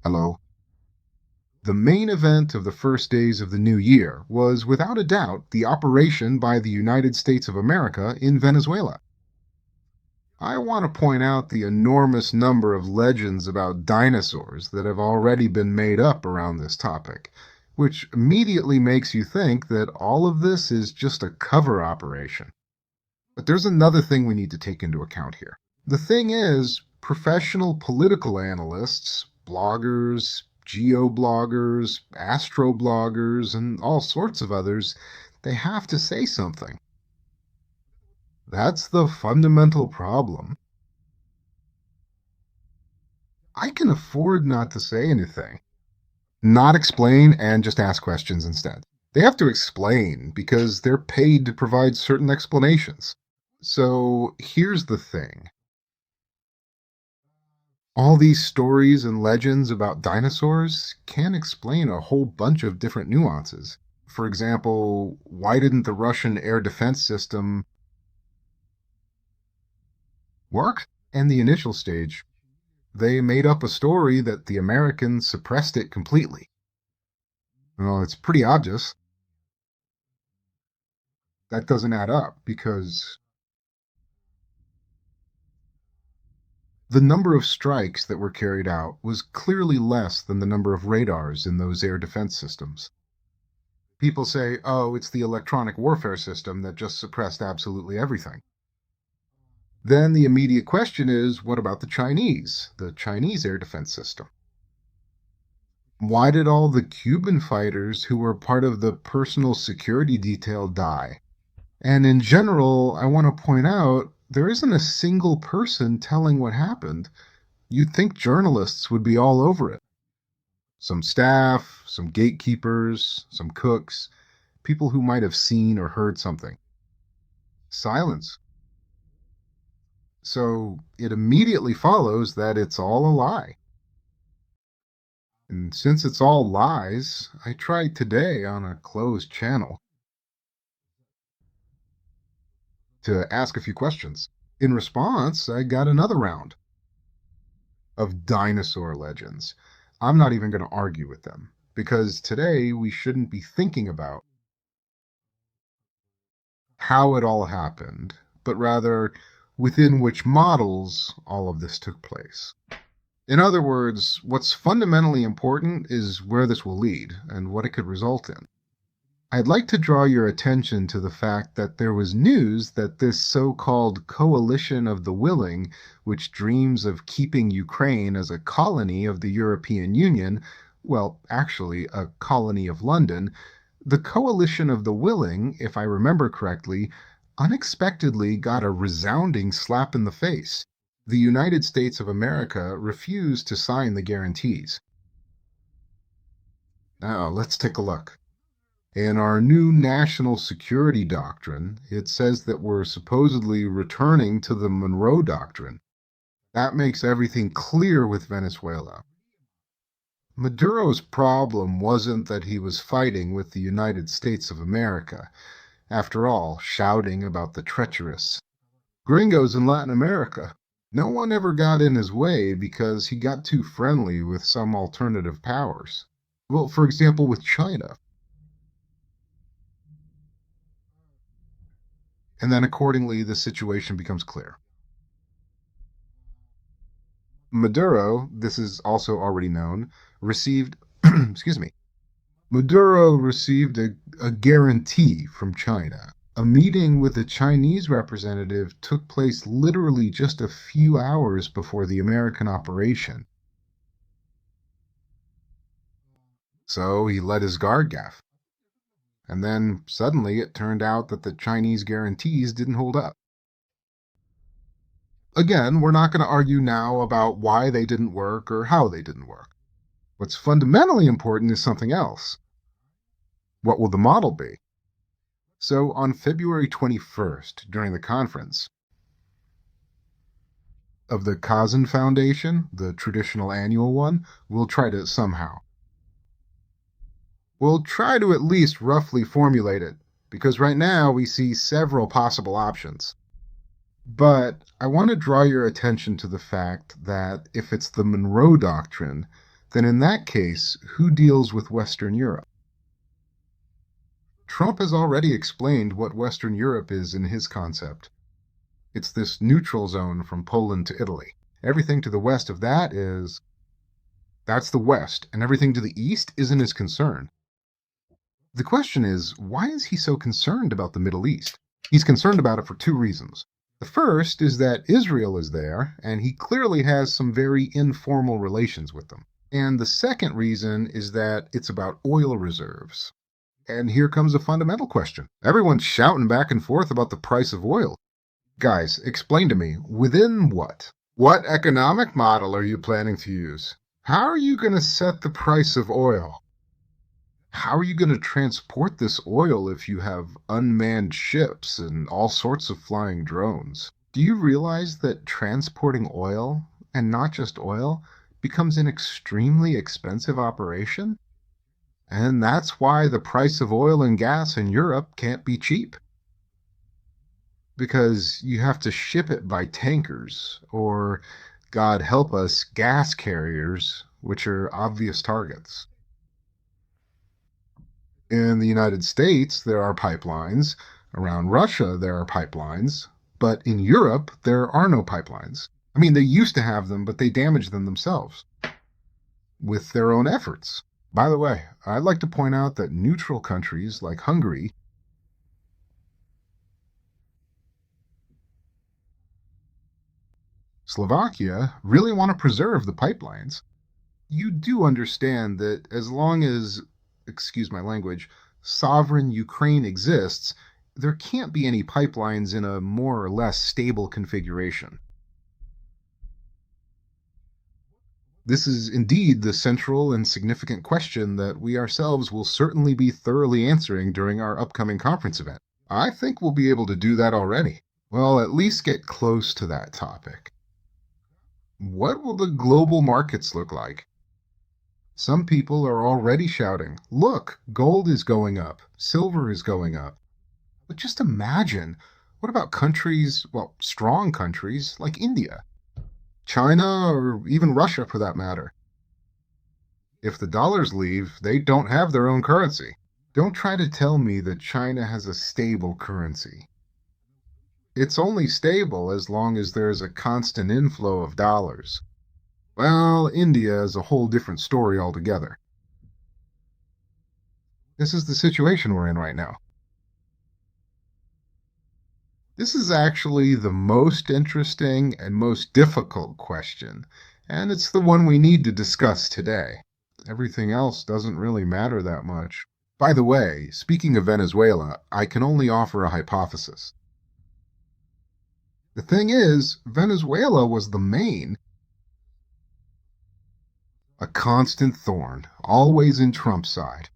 Hello. The main event of the first days of the new year was, without a doubt, the operation by the United States of America in Venezuela. I want to point out the enormous number of legends about dinosaurs that have already been made up around this topic, which immediately makes you think that all of this is just a cover operation. But there's another thing we need to take into account here. The thing is, professional political analysts, bloggers, geobloggers, astrobloggers, and all sorts of others, they have to say something. That's the fundamental problem. I can afford not to say anything, not explain, and just ask questions instead. They have to explain because they're paid to provide certain explanations. So here's the thing. All these stories and legends about dinosaurs can explain a whole bunch of different nuances. For example, why didn't the Russian air defense system work? In the initial stage, they made up a story that the Americans suppressed it completely. Well, it's pretty obvious that doesn't add up because the number of strikes that were carried out was clearly less than the number of radars in those air defense systems. People say, oh, it's the electronic warfare system that just suppressed absolutely everything. Then the immediate question is, what about the Chinese air defense system? Why did all the Cuban fighters who were part of the personal security detail die? And in general, I want to point out there isn't a single person telling what happened. You'd think journalists would be all over it. Some staff, some gatekeepers, some cooks, people who might have seen or heard something. Silence. So it immediately follows that it's all a lie. And since it's all lies, I tried today on a closed channel to ask a few questions. In response, I got another round of dinosaur legends. I'm not even going to argue with them because today we shouldn't be thinking about how it all happened, but rather within which models all of this took place. In other words, what's fundamentally important is where this will lead and what it could result in. I'd like to draw your attention to the fact that there was news that this so-called coalition of the willing, which dreams of keeping Ukraine as a colony of the European Union, well, actually, a colony of London, the coalition of the willing, if I remember correctly, unexpectedly got a resounding slap in the face. The United States of America refused to sign the guarantees. Now, let's take a look. In our new national security doctrine, it says that we're supposedly returning to the Monroe Doctrine. That makes everything clear with Venezuela. Maduro's problem wasn't that he was fighting with the United States of America, after all, shouting about the treacherous gringos in Latin America. No one ever got in his way because he got too friendly with some alternative powers. Well, for example, with China. And then accordingly, the situation becomes clear. Maduro, this is also already known, received, excuse me, Maduro received a guarantee from China. A meeting with a Chinese representative took place literally just a few hours before the American operation. So he let his guard down. And then suddenly it turned out that the Chinese guarantees didn't hold up. Again, we're not going to argue now about why they didn't work or how they didn't work. What's fundamentally important is something else. What will the model be? So on February 21st, during the conference of the Kazan Foundation, the traditional annual one, we'll try to at least roughly formulate it, because right now we see several possible options. But I want to draw your attention to the fact that if it's the Monroe Doctrine, then in that case, who deals with Western Europe? Trump has already explained what Western Europe is in his concept. It's this neutral zone from Poland to Italy. Everything to the west of that's the West, and everything to the east isn't his concern. The question is, why is he so concerned about the Middle East? He's concerned about it for two reasons. The first is that Israel is there, and he clearly has some very informal relations with them. And the second reason is that it's about oil reserves. And here comes a fundamental question. Everyone's shouting back and forth about the price of oil. Guys, explain to me, within what? What economic model are you planning to use? How are you going to set the price of oil? How are you going to transport this oil if you have unmanned ships and all sorts of flying drones? Do you realize that transporting oil, and not just oil, becomes an extremely expensive operation? And that's why the price of oil and gas in Europe can't be cheap. Because you have to ship it by tankers, or, God help us, gas carriers, which are obvious targets. In the United States, there are pipelines. Around Russia, there are pipelines. But in Europe, there are no pipelines. I mean, they used to have them, but they damaged them themselves with their own efforts. By the way, I'd like to point out that neutral countries like Hungary Slovakia really want to preserve the pipelines. You do understand that as long as, excuse my language, sovereign Ukraine exists, there can't be any pipelines in a more or less stable configuration. This is indeed the central and significant question that we ourselves will certainly be thoroughly answering during our upcoming conference event. I think we'll be able to do that already. Well, at least get close to that topic. What will the global markets look like? Some people are already shouting, look, gold is going up, silver is going up. But just imagine, what about countries, well, strong countries like India, China, or even Russia for that matter? If the dollars leave, they don't have their own currency. Don't try to tell me that China has a stable currency. It's only stable as long as there's a constant inflow of dollars. Well, India is a whole different story altogether. This is the situation we're in right now. This is actually the most interesting and most difficult question, and it's the one we need to discuss today. Everything else doesn't really matter that much. By the way, speaking of Venezuela, I can only offer a hypothesis. The thing is, Venezuela was the main, a constant thorn, always in Trump's side.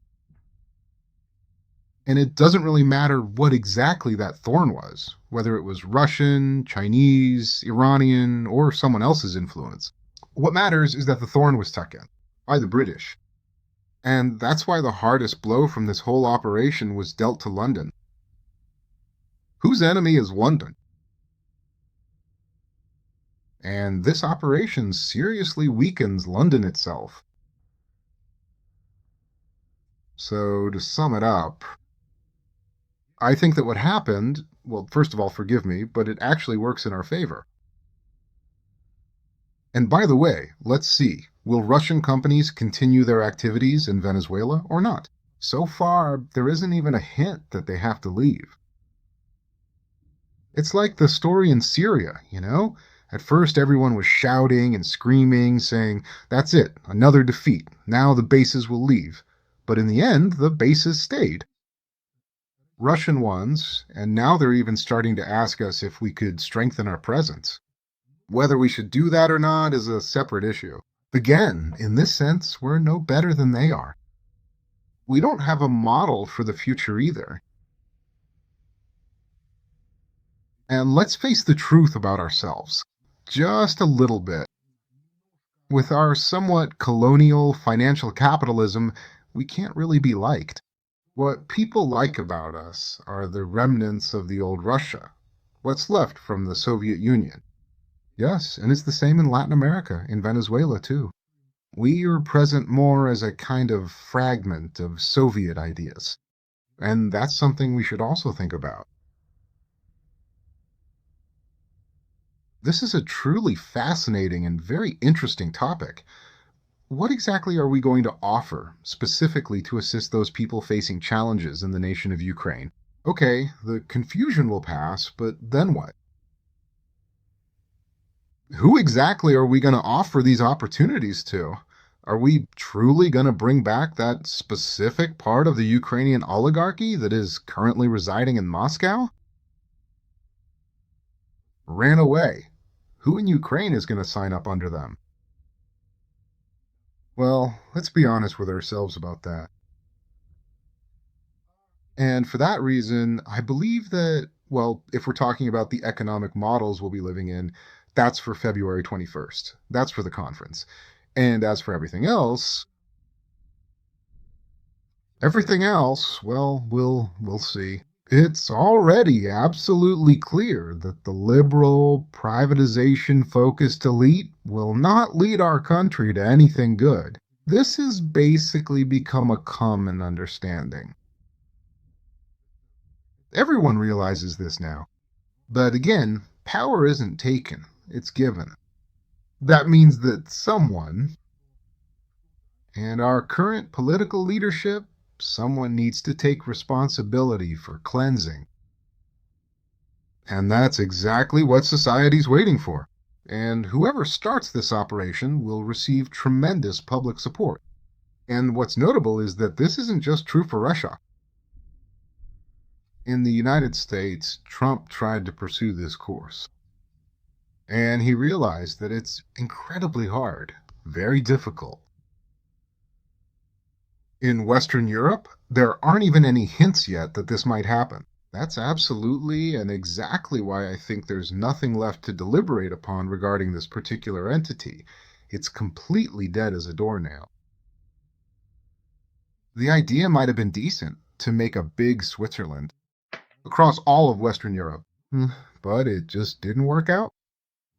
And it doesn't really matter what exactly that thorn was, whether it was Russian, Chinese, Iranian, or someone else's influence. What matters is that the thorn was stuck in by the British. And that's why the hardest blow from this whole operation was dealt to London. Whose enemy is London? And this operation seriously weakens London itself. So, to sum it up, I think that what happened, well, first of all, forgive me, but it actually works in our favor. And by the way, let's see, will Russian companies continue their activities in Venezuela or not? So far, there isn't even a hint that they have to leave. It's like the story in Syria, you know? At first, everyone was shouting and screaming, saying, that's it, another defeat. Now the bases will leave. But in the end, the bases stayed. Russian ones, and now they're even starting to ask us if we could strengthen our presence. Whether we should do that or not is a separate issue. Again, in this sense, we're no better than they are. We don't have a model for the future either. And let's face the truth about ourselves. Just a little bit. With our somewhat colonial financial capitalism, we can't really be liked. What people like about us are the remnants of the old Russia, what's left from the Soviet Union. Yes, and it's the same in Latin America, in Venezuela too. We are present more as a kind of fragment of Soviet ideas. And that's something we should also think about. This is a truly fascinating and very interesting topic. What exactly are we going to offer specifically to assist those people facing challenges in the nation of Ukraine? Okay, the confusion will pass, but then what? Who exactly are we going to offer these opportunities to? Are we truly going to bring back that specific part of the Ukrainian oligarchy that is currently residing in Moscow? Ran away. Who in Ukraine is going to sign up under them? Well, let's be honest with ourselves about that. And for that reason, I believe that, well, if we're talking about the economic models we'll be living in, that's for February 21st. That's for the conference. And as for everything else, well, we'll see. It's already absolutely clear that the liberal, privatization focused elite will not lead our country to anything good. This has basically become a common understanding. Everyone realizes this now. But again, power isn't taken, it's given. That means that someone, and our current political leadership, someone needs to take responsibility for cleansing. And that's exactly what society's waiting for. And whoever starts this operation will receive tremendous public support. And what's notable is that this isn't just true for Russia. In the United States, Trump tried to pursue this course. And he realized that it's incredibly hard, very difficult. In Western Europe, there aren't even any hints yet that this might happen. That's absolutely and exactly why I think there's nothing left to deliberate upon regarding this particular entity. It's completely dead as a doornail. The idea might have been decent to make a big Switzerland across all of Western Europe, but it just didn't work out.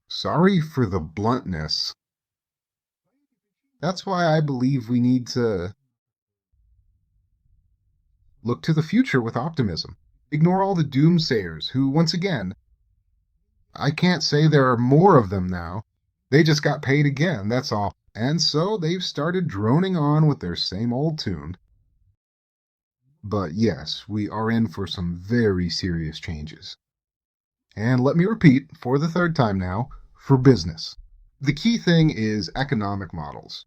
Sorry for the bluntness. That's why I believe we need to look to the future with optimism. Ignore all the doomsayers who, once again, I can't say there are more of them now. They just got paid again, that's all. And so they've started droning on with their same old tune. But yes, we are in for some very serious changes. And let me repeat, for the third time now, for business. The key thing is economic models.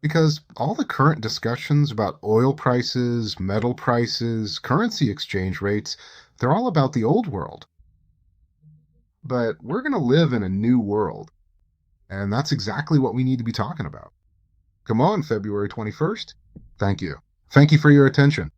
Because all the current discussions about oil prices, metal prices, currency exchange rates, they're all about the old world. But we're going to live in a new world. And that's exactly what we need to be talking about. Come on, February 21st. Thank you. Thank you for your attention.